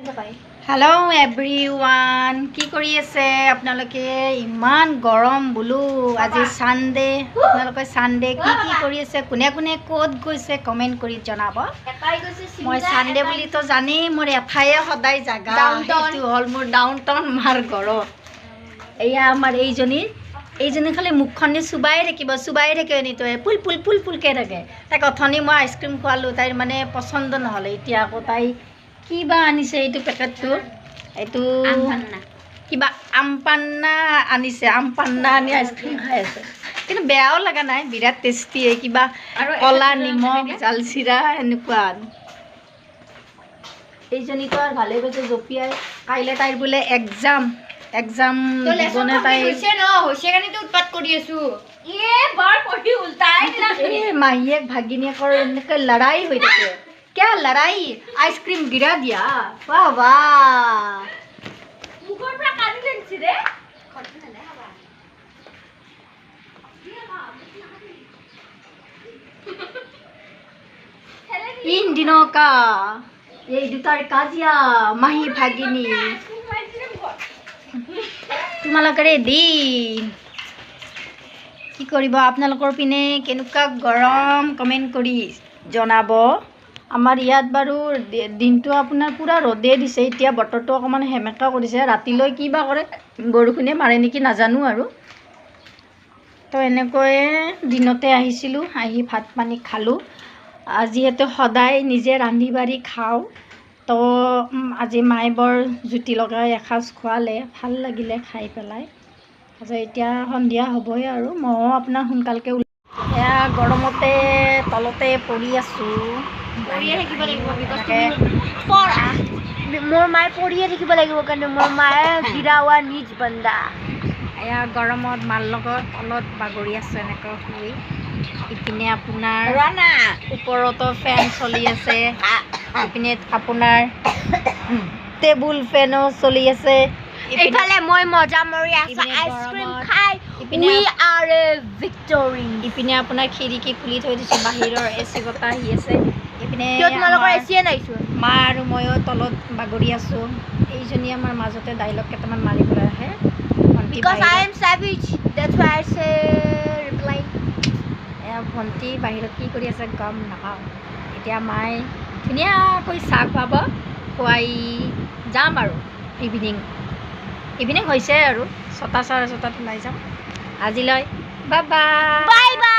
hello everyone কি কৰি আছে আপোনালোকে ইমান গৰম বুলু আজি সানডে আপোনালোকে সানডে কি কৰি আছে কোনে কোনে কোত গৈছে কমেন্ট কৰি জনাব মই সানডে বুলি তো জানি মোৰ এঠায়ে সদায় জাগা এটো হল মোৰ ডাউনটাউন মাৰ ঘৰত এয়া আমাৰ এইজনী খালি মুখখনি সুবাই থাকিব নি তো ফুল ফুল ফুল ফুলকে থাকে তাক অথনি মই আইসক্ৰীম খোৱালো তাইৰ মানে পছন্দ নহলে এতিয়া আকৌ তাই কিবা আনিছে এইটো পেকেটটো এইটো কিবা আমপান্না আনিছে আমপান্না আনি আইসক্ৰীম খাই আছে কিন্তু বেয়াও লাগা নাই বিৰাট টেষ্টি কিবা কলা নিমখ জালচিৰা এনেকুৱা এইজনী তো আৰ ভালে গৈছে জপিয়াই কাইলে তাইৰ বোলে এক্সাম দিবনে তাই হৈছে ন হৈছে কানি তো উৎপাত কৰি আছো বাৰ পঢ়ি উল্টাই মাহিয়েক ভাগিনীয়েকৰ এনেকৈ লড়াই হৈ থাকে क्या लड़ाई आइसक्रीम गिरा दिया वाह वाह मुखर পৰা কানি লেনছি ৰে इन दिनों का ये दुटार काजिया माही भागिनी তোমালোকৰে দিন কি কৰিব আপোনালোকৰ পিনে কেনেকুৱা গৰম কমেন্ট কৰি জনাব আমাৰ ইয়াত বাৰু দিনটো আপোনাৰ পুৰা ৰদে দিছে এতিয়া বতৰটো অকমান হেমেকা কৰিছে ৰাতিলৈ কিবা কৰে বৰষুণে মাৰে নেকি নাজানো আৰু তো এনেকৈ দিনতে আহিছিলো আহি ভাত পানী খালো আজি এতে সদায় নিজে ৰান্ধি বাঢ়ি খাও তো আজি মাই বৰ জুতি লগাই এখাজ খোৱালে ভাল লাগিলে খাই পেলাই আজি এতিয়া সন্ধিয়া হ'বই আৰু মই আপোনাৰ সোনকালকে এয়া গৰমতে তলতে পৰি আছো পৰিয়ে থাকিব লাগিব মোৰ মায়ে পৰিয়ে থাকিব লাগিব কাৰণ মোৰ মায়ে গিৰাৱা নিজ বন্দা এয়া গৰমত মাৰ লগত তলত বাগৰি আছে এনেকৈ শুই ইপিনে আপোনাৰ ওপৰতো ফেন চলি আছে ইপিনে আপোনাৰ টেবুল ফেনো চলি আছে ইফালে মই মজা মৰি আছো আইসক্ৰীম খাই উই আৰ এ ভিক্টৰি ইপিনে আপোনাৰ খিৰিকী খুলি থৈ দিছো বাহিৰৰ এচি বতাহ আহি আছে ইপিনে তোমালোকৰ এচিয়ে নাইছো মা আৰু ময়ো তলত বাগৰি আছো এইজনী আমাৰ মাজতে ডায়লগ কেইটামান মাৰিবলৈ আহে because I am savage that's why I say reply ভণ্টি বাহিৰত কি কৰি আছে গম নাপাওঁ এতিয়া মাই ধুনীয়াকৈ চাহ খুৱাব খুৱাই যাম আৰু ইভিনিং হৈছে আৰু 6:30 ওলাই যাম আজিলৈ বাই বাই